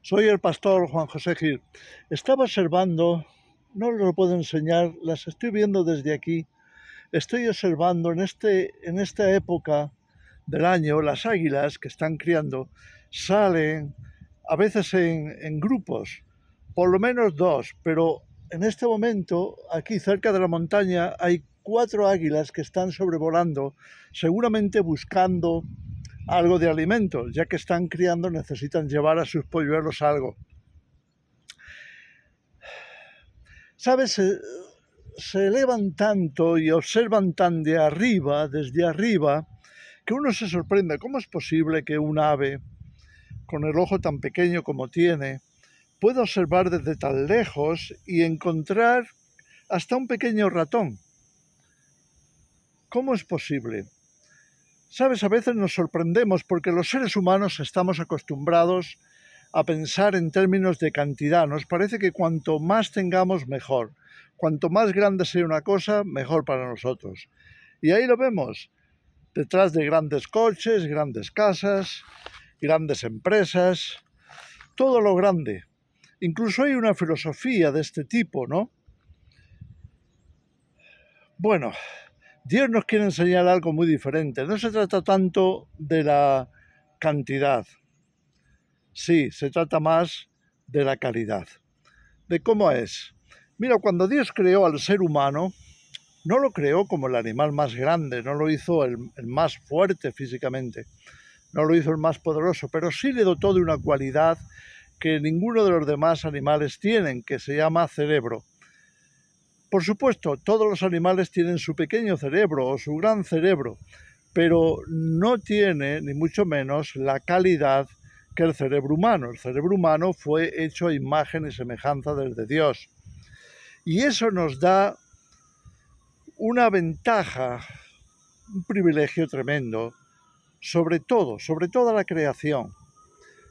Soy el pastor Juan José Gil. Estaba observando, no os lo puedo enseñar, las estoy viendo desde aquí. Estoy observando en esta época del año, las águilas que están criando salen a veces en grupos, por lo menos dos, pero en este momento, aquí cerca de la montaña, hay 4 águilas que están sobrevolando, seguramente buscando algo de alimento, ya que están criando necesitan llevar a sus polluelos algo. ¿Sabes? Se elevan tanto y observan tan de arriba, desde arriba, que uno se sorprende. ¿Cómo es posible que un ave, con el ojo tan pequeño como tiene, pueda observar desde tan lejos y encontrar hasta un pequeño ratón? ¿Cómo es posible? ¿Sabes? A veces nos sorprendemos porque los seres humanos estamos acostumbrados a pensar en términos de cantidad. Nos parece que cuanto más tengamos, mejor. Cuanto más grande sea una cosa, mejor para nosotros. Y ahí lo vemos, detrás de grandes coches, grandes casas, grandes empresas, todo lo grande. Incluso hay una filosofía de este tipo, ¿no? Bueno, Dios nos quiere enseñar algo muy diferente. No se trata tanto de la cantidad. Sí, se trata más de la calidad, de cómo es. Mira, cuando Dios creó al ser humano, no lo creó como el animal más grande, no lo hizo el más fuerte físicamente, no lo hizo el más poderoso, pero sí le dotó de una cualidad que ninguno de los demás animales tienen, que se llama cerebro. Por supuesto, todos los animales tienen su pequeño cerebro o su gran cerebro, pero no tiene, ni mucho menos, la calidad que el cerebro humano. El cerebro humano fue hecho a imagen y semejanza desde Dios. Y eso nos da una ventaja, un privilegio tremendo, sobre toda la creación.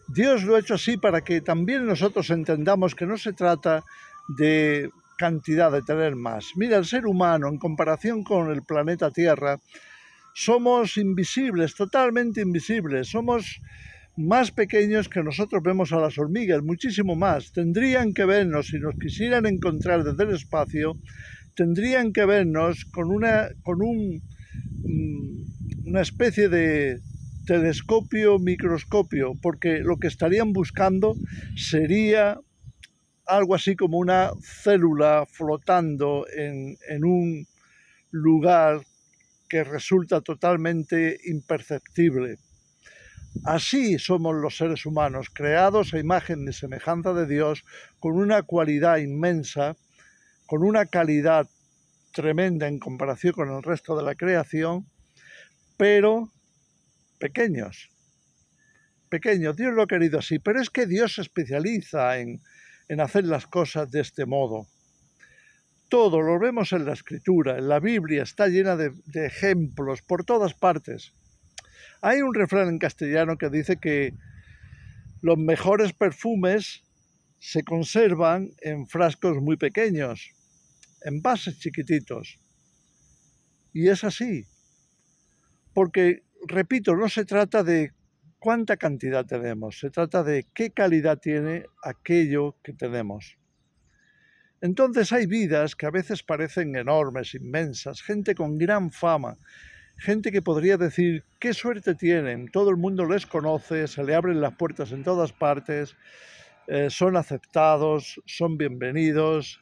Dios lo ha hecho así para que también nosotros entendamos que no se trata de cantidad, de tener más. Mira, el ser humano, en comparación con el planeta Tierra, somos invisibles, totalmente invisibles. Somos más pequeños que nosotros vemos a las hormigas, muchísimo más. Tendrían que vernos, si nos quisieran encontrar desde el espacio, tendrían que vernos con una especie de telescopio, microscopio, porque lo que estarían buscando sería algo así como una célula flotando en un lugar que resulta totalmente imperceptible. Así somos los seres humanos, creados a imagen y semejanza de Dios, con una cualidad inmensa, con una calidad tremenda en comparación con el resto de la creación, pero pequeños. Dios lo ha querido así, pero es que Dios se especializa en hacer las cosas de este modo. Todo lo vemos en la Escritura, en la Biblia, está llena de ejemplos por todas partes. Hay un refrán en castellano que dice que los mejores perfumes se conservan en frascos muy pequeños, en vasos chiquititos. Y es así, porque, repito, no se trata de cuánta cantidad tenemos, se trata de qué calidad tiene aquello que tenemos. Entonces hay vidas que a veces parecen enormes, inmensas, gente con gran fama, gente que podría decir qué suerte tienen, todo el mundo les conoce, se le abren las puertas en todas partes, son aceptados, son bienvenidos,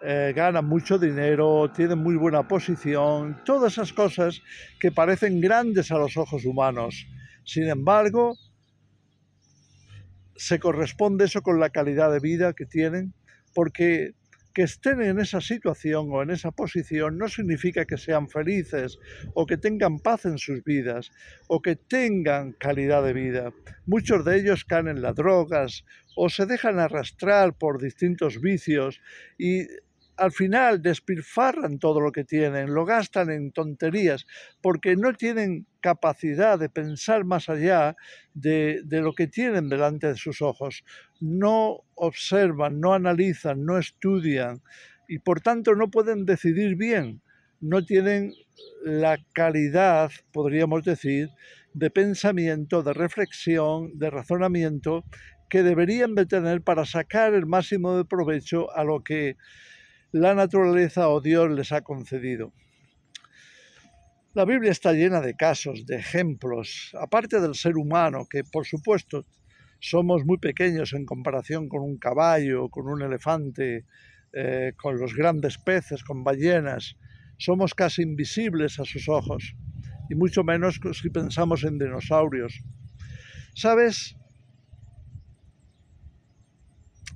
ganan mucho dinero, tienen muy buena posición, todas esas cosas que parecen grandes a los ojos humanos. Sin embargo, se corresponde eso con la calidad de vida que tienen, porque que estén en esa situación o en esa posición no significa que sean felices o que tengan paz en sus vidas o que tengan calidad de vida. Muchos de ellos caen en las drogas o se dejan arrastrar por distintos vicios y al final despilfarran todo lo que tienen, lo gastan en tonterías porque no tienen capacidad de pensar más allá de lo que tienen delante de sus ojos. No observan, no analizan, no estudian y por tanto no pueden decidir bien. No tienen la calidad, podríamos decir, de pensamiento, de reflexión, de razonamiento que deberían de tener para sacar el máximo de provecho a lo que la naturaleza o Dios les ha concedido. La Biblia está llena de casos, de ejemplos, aparte del ser humano, que por supuesto somos muy pequeños en comparación con un caballo, con un elefante, con los grandes peces, con ballenas. Somos casi invisibles a sus ojos, y mucho menos si pensamos en dinosaurios. ¿Sabes?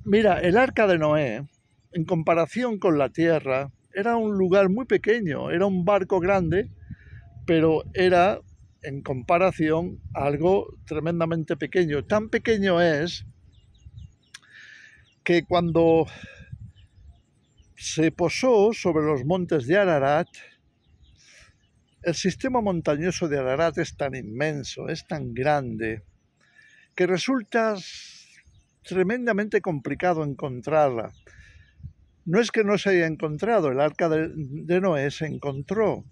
Mira, el arca de Noé, en comparación con la tierra, era un lugar muy pequeño, era un barco grande, pero era, en comparación, algo tremendamente pequeño. Tan pequeño es que cuando se posó sobre los montes de Ararat, el sistema montañoso de Ararat es tan inmenso, es tan grande, que resulta tremendamente complicado encontrarla. No es que no se haya encontrado, el arca de Noé se encontró,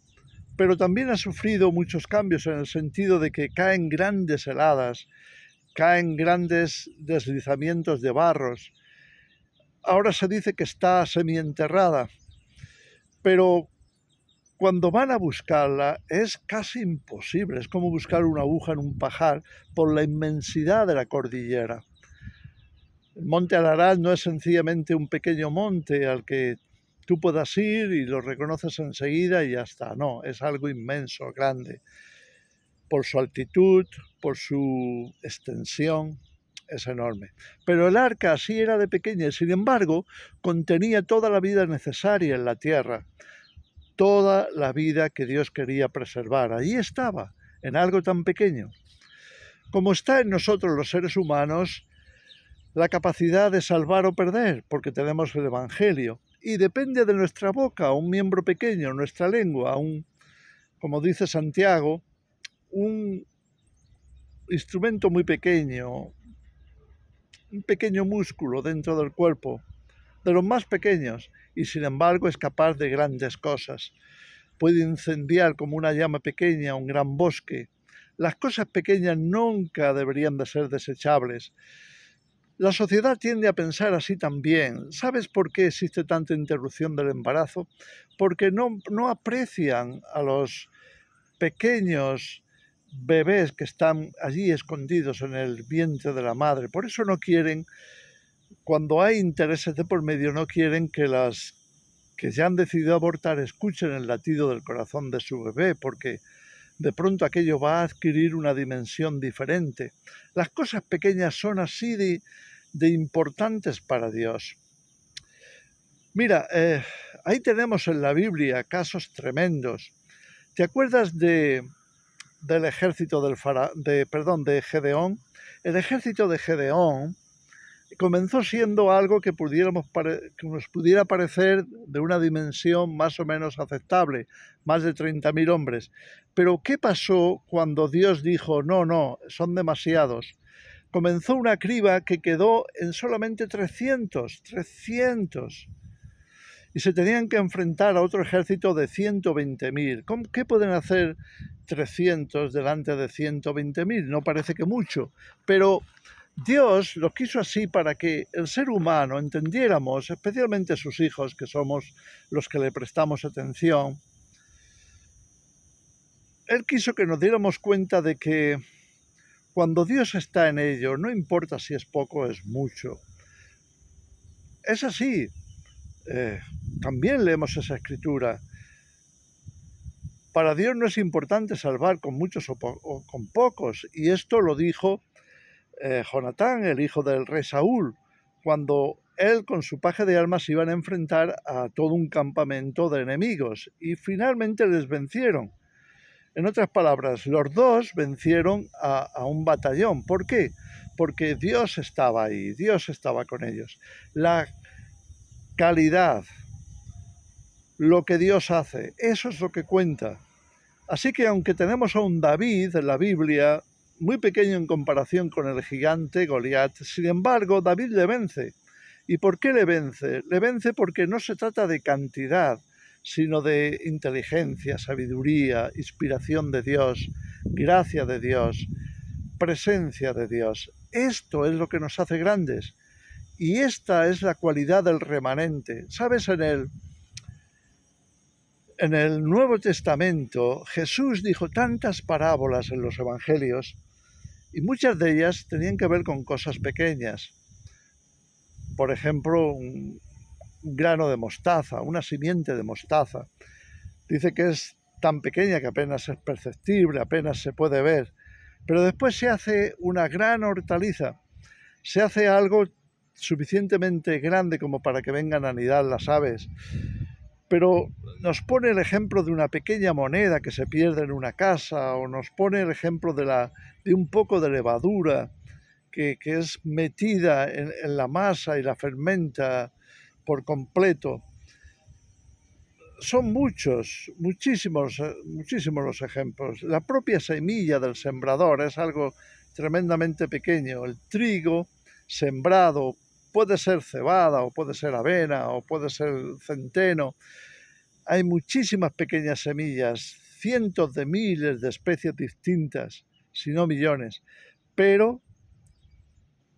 pero también ha sufrido muchos cambios en el sentido de que caen grandes heladas, caen grandes deslizamientos de barros. Ahora se dice que está semienterrada, pero cuando van a buscarla es casi imposible, es como buscar una aguja en un pajar por la inmensidad de la cordillera. El monte Ararat no es sencillamente un pequeño monte al que tú puedas ir y lo reconoces enseguida y ya está. No, es algo inmenso, grande. Por su altitud, por su extensión, es enorme. Pero el arca sí era de pequeña y sin embargo contenía toda la vida necesaria en la tierra, toda la vida que Dios quería preservar. Allí estaba, en algo tan pequeño. Como está en nosotros los seres humanos, la capacidad de salvar o perder, porque tenemos el Evangelio. Y depende de nuestra boca, un miembro pequeño, nuestra lengua, como dice Santiago, un instrumento muy pequeño, un pequeño músculo dentro del cuerpo, de los más pequeños, y sin embargo es capaz de grandes cosas. Puede incendiar como una llama pequeña un gran bosque. Las cosas pequeñas nunca deberían de ser desechables. La sociedad tiende a pensar así también. ¿Sabes por qué existe tanta interrupción del embarazo? Porque no aprecian a los pequeños bebés que están allí escondidos en el vientre de la madre. Por eso no quieren, cuando hay intereses de por medio, no quieren que las que ya han decidido abortar escuchen el latido del corazón de su bebé, porque de pronto aquello va a adquirir una dimensión diferente. Las cosas pequeñas son así de importantes para Dios. Mira, ahí tenemos en la Biblia casos tremendos. ¿Te acuerdas del ejército de Gedeón? El ejército de Gedeón comenzó siendo algo que nos pudiera parecer de una dimensión más o menos aceptable, más de 30.000 hombres. Pero ¿qué pasó cuando Dios dijo, no, son demasiados? Comenzó una criba que quedó en solamente 300, y se tenían que enfrentar a otro ejército de 120.000. ¿Qué pueden hacer 300 delante de 120.000? No parece que mucho, pero Dios lo quiso así para que el ser humano entendiéramos, especialmente sus hijos, que somos los que le prestamos atención. Él quiso que nos diéramos cuenta de que cuando Dios está en ello, no importa si es poco o es mucho. Es así. También leemos esa escritura. Para Dios no es importante salvar con muchos o con pocos. Y esto lo dijo Jonatán, el hijo del rey Saúl, cuando él con su paje de armas iban a enfrentar a todo un campamento de enemigos. Y finalmente les vencieron. En otras palabras, los dos vencieron a un batallón. ¿Por qué? Porque Dios estaba ahí, Dios estaba con ellos. La calidad, lo que Dios hace, eso es lo que cuenta. Así que aunque tenemos a un David en la Biblia, muy pequeño en comparación con el gigante Goliat, sin embargo, David le vence. ¿Y por qué le vence? Le vence porque no se trata de cantidad, sino de inteligencia, sabiduría, inspiración de Dios, gracia de Dios, presencia de Dios. Esto es lo que nos hace grandes. Y esta es la cualidad del remanente. ¿Sabes? En el Nuevo Testamento Jesús dijo tantas parábolas en los evangelios y muchas de ellas tenían que ver con cosas pequeñas. Por ejemplo, un grano de mostaza, una simiente de mostaza. Dice que es tan pequeña que apenas es perceptible, apenas se puede ver. Pero después se hace una gran hortaliza, se hace algo suficientemente grande como para que vengan a anidar las aves. Pero nos pone el ejemplo de una pequeña moneda que se pierde en una casa, o nos pone el ejemplo de un poco de levadura que es metida en la masa y la fermenta por completo. Son muchísimos los ejemplos. La propia semilla del sembrador es algo tremendamente pequeño. El trigo sembrado puede ser cebada, o puede ser avena, o puede ser centeno. Hay muchísimas pequeñas semillas, cientos de miles de especies distintas, si no millones, pero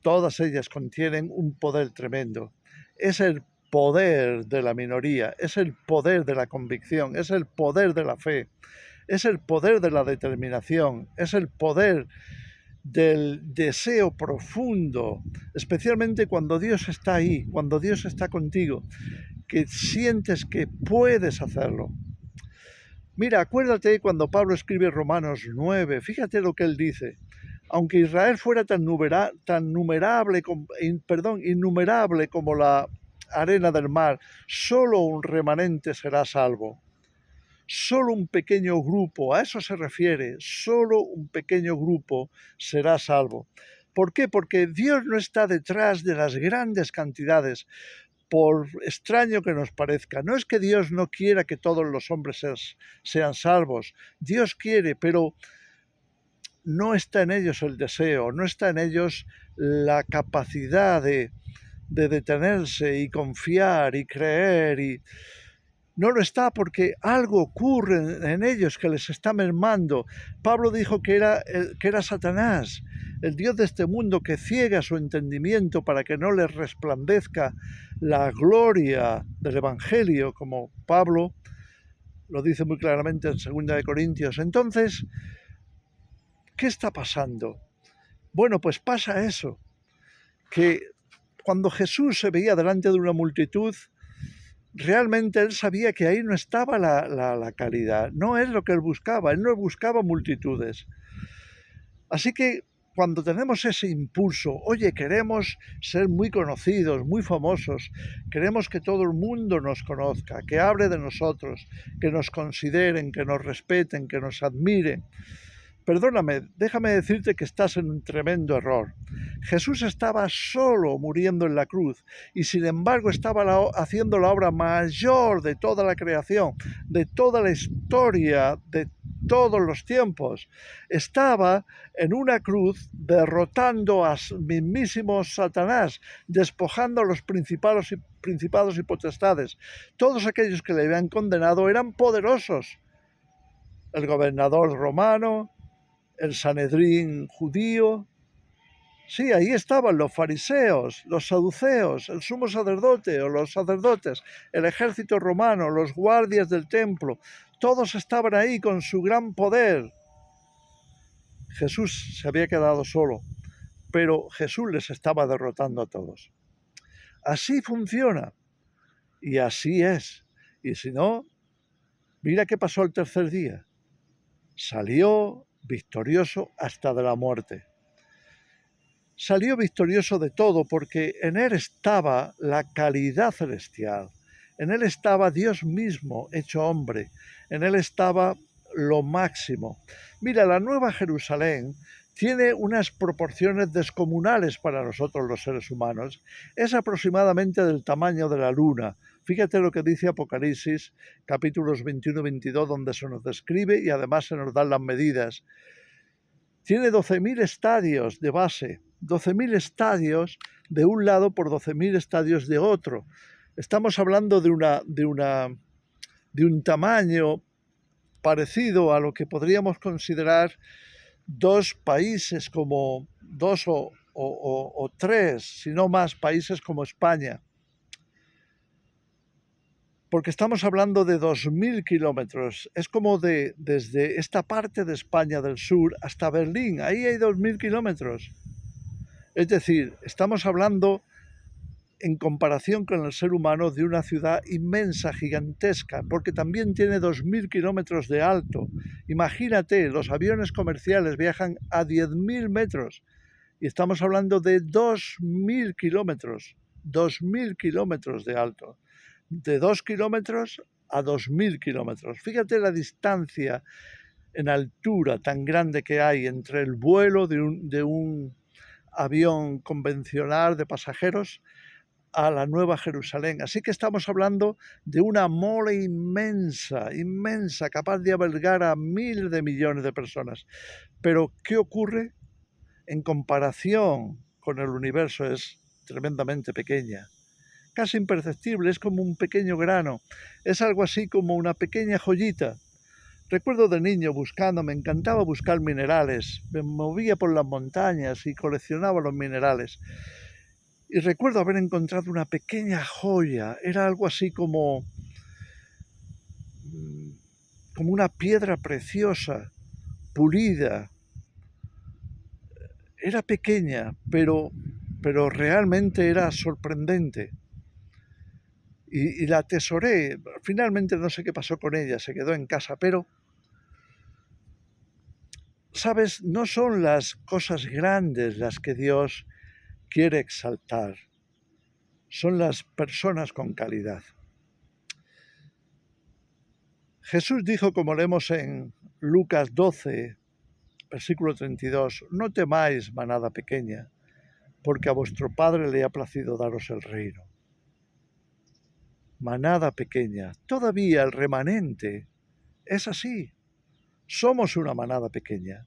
todas ellas contienen un poder tremendo. Es el poder de la minoría, es el poder de la convicción, es el poder de la fe, es el poder de la determinación, es el poder del deseo profundo, especialmente cuando Dios está ahí, cuando Dios está contigo, que sientes que puedes hacerlo. Mira, acuérdate cuando Pablo escribe Romanos 9, fíjate lo que él dice. Aunque Israel fuera innumerable como la arena del mar, solo un remanente será salvo. Solo un pequeño grupo, a eso se refiere, solo un pequeño grupo será salvo. ¿Por qué? Porque Dios no está detrás de las grandes cantidades, por extraño que nos parezca. No es que Dios no quiera que todos los hombres sean salvos. Dios quiere, pero no está en ellos el deseo, no está en ellos la capacidad de detenerse y confiar y creer. No lo está porque algo ocurre en ellos que les está mermando. Pablo dijo que era Satanás, el Dios de este mundo, que ciega su entendimiento para que no les resplandezca la gloria del Evangelio, como Pablo lo dice muy claramente en 2 Corintios. Entonces, ¿qué está pasando? Bueno, pues pasa eso, que cuando Jesús se veía delante de una multitud, realmente él sabía que ahí no estaba la calidad, no es lo que él no buscaba multitudes. Así que cuando tenemos ese impulso, oye, queremos ser muy conocidos, muy famosos, queremos que todo el mundo nos conozca, que hable de nosotros, que nos consideren, que nos respeten, que nos admiren. Perdóname, déjame decirte que estás en un tremendo error. Jesús estaba solo muriendo en la cruz y sin embargo estaba haciendo la obra mayor de toda la creación, de toda la historia, de todos los tiempos. Estaba en una cruz derrotando a mismísimo Satanás, despojando a los principados y potestades. Todos aquellos que le habían condenado eran poderosos. El gobernador romano, el Sanedrín judío. Sí, ahí estaban los fariseos, los saduceos, el sumo sacerdote o los sacerdotes, el ejército romano, los guardias del templo. Todos estaban ahí con su gran poder. Jesús se había quedado solo, pero Jesús les estaba derrotando a todos. Así funciona y así es. Y si no, mira qué pasó el tercer día. Salió victorioso hasta de la muerte. Salió victorioso de todo porque en él estaba la calidad celestial, en él estaba Dios mismo hecho hombre, en él estaba lo máximo. Mira, la Nueva Jerusalén tiene unas proporciones descomunales para nosotros los seres humanos. Es aproximadamente del tamaño de la luna. Fíjate lo que dice Apocalipsis, capítulos 21 y 22, donde se nos describe y además se nos dan las medidas. Tiene 12.000 estadios de base, 12.000 estadios de un lado por 12.000 estadios de otro. Estamos hablando de un tamaño parecido a lo que podríamos considerar dos países, como dos o o 3, si no más, países como España. Porque estamos hablando de 2.000 kilómetros. Es como desde esta parte de España del sur hasta Berlín. Ahí hay 2.000 kilómetros. Es decir, estamos hablando, en comparación con el ser humano, de una ciudad inmensa, gigantesca, porque también tiene 2.000 kilómetros de alto. Imagínate, los aviones comerciales viajan a 10.000 metros y estamos hablando de 2.000 kilómetros. 2.000 kilómetros de alto. De 2 kilómetros a 2.000 kilómetros. Fíjate la distancia en altura tan grande que hay entre el vuelo de un avión convencional de pasajeros a la Nueva Jerusalén. Así que estamos hablando de una mole inmensa, inmensa, capaz de albergar a miles de millones de personas. Pero, ¿qué ocurre? En comparación con el universo es tremendamente pequeña. Casi imperceptible, es como un pequeño grano, es algo así como una pequeña joyita. Recuerdo de niño me encantaba buscar minerales, me movía por las montañas y coleccionaba los minerales. Y recuerdo haber encontrado una pequeña joya, era algo así como una piedra preciosa, pulida. Era pequeña, pero realmente era sorprendente. Y la atesoré. Finalmente no sé qué pasó con ella, se quedó en casa, pero, ¿sabes? No son las cosas grandes las que Dios quiere exaltar, son las personas con calidad. Jesús dijo, como leemos en Lucas 12, versículo 32, no temáis, manada pequeña, porque a vuestro Padre le ha placido daros el reino. Manada pequeña, todavía el remanente es así. Somos una manada pequeña.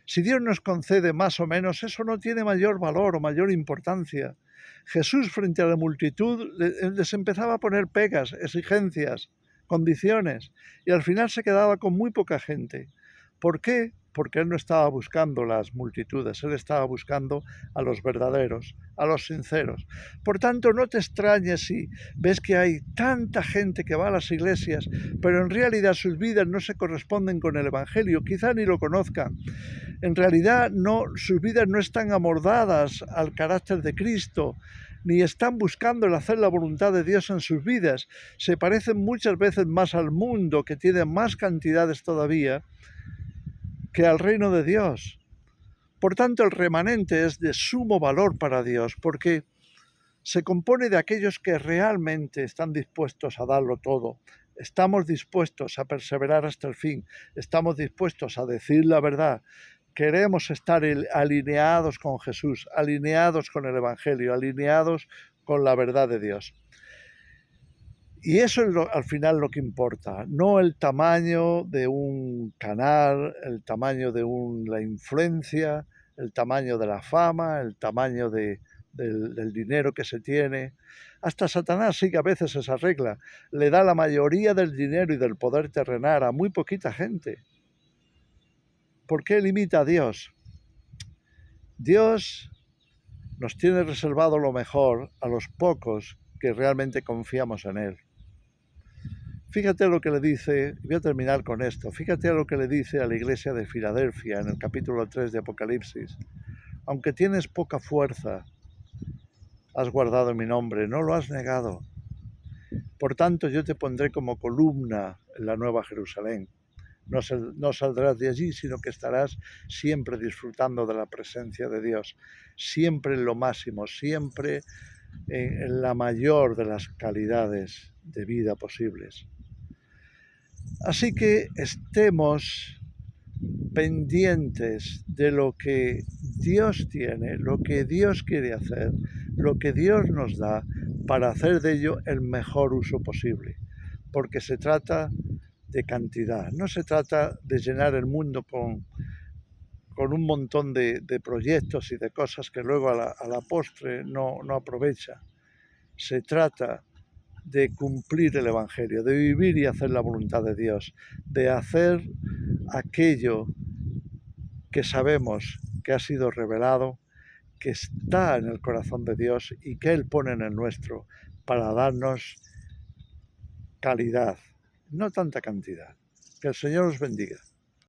Si Dios nos concede más o menos, eso no tiene mayor valor o mayor importancia. Jesús, frente a la multitud, les empezaba a poner pegas, exigencias, condiciones, y al final se quedaba con muy poca gente. ¿Por qué? Porque Él no estaba buscando las multitudes, Él estaba buscando a los verdaderos, a los sinceros. Por tanto, no te extrañes si ves que hay tanta gente que va a las iglesias, pero en realidad sus vidas no se corresponden con el Evangelio, quizá ni lo conozcan. En realidad sus vidas no están amoldadas al carácter de Cristo, ni están buscando el hacer la voluntad de Dios en sus vidas. Se parecen muchas veces más al mundo, que tiene más cantidades todavía, que al reino de Dios. Por tanto, el remanente es de sumo valor para Dios, porque se compone de aquellos que realmente están dispuestos a darlo todo. Estamos dispuestos a perseverar hasta el fin, estamos dispuestos a decir la verdad. Queremos estar alineados con Jesús, alineados con el Evangelio, alineados con la verdad de Dios. Y eso es al final lo que importa, no el tamaño de un canal, el tamaño de la influencia, el tamaño de la fama, el tamaño del dinero que se tiene. Hasta Satanás sí que a veces esa regla le da la mayoría del dinero y del poder terrenal a muy poquita gente. ¿Por qué limita a Dios? Dios nos tiene reservado lo mejor a los pocos que realmente confiamos en Él. Fíjate lo que le dice, y voy a terminar con esto, fíjate lo que le dice a la iglesia de Filadelfia en el capítulo 3 de Apocalipsis. Aunque tienes poca fuerza, has guardado mi nombre, no lo has negado. Por tanto, yo te pondré como columna en la Nueva Jerusalén. No saldrás de allí, sino que estarás siempre disfrutando de la presencia de Dios, siempre en lo máximo, siempre en la mayor de las calidades de vida posibles. Así que estemos pendientes de lo que Dios tiene, lo que Dios quiere hacer, lo que Dios nos da, para hacer de ello el mejor uso posible, porque se trata de cantidad, no se trata de llenar el mundo con un montón de proyectos y de cosas que luego a la postre no aprovecha. Se trata de cumplir el Evangelio, de vivir y hacer la voluntad de Dios, de hacer aquello que sabemos que ha sido revelado, que está en el corazón de Dios y que Él pone en el nuestro para darnos calidad, no tanta cantidad. Que el Señor os bendiga.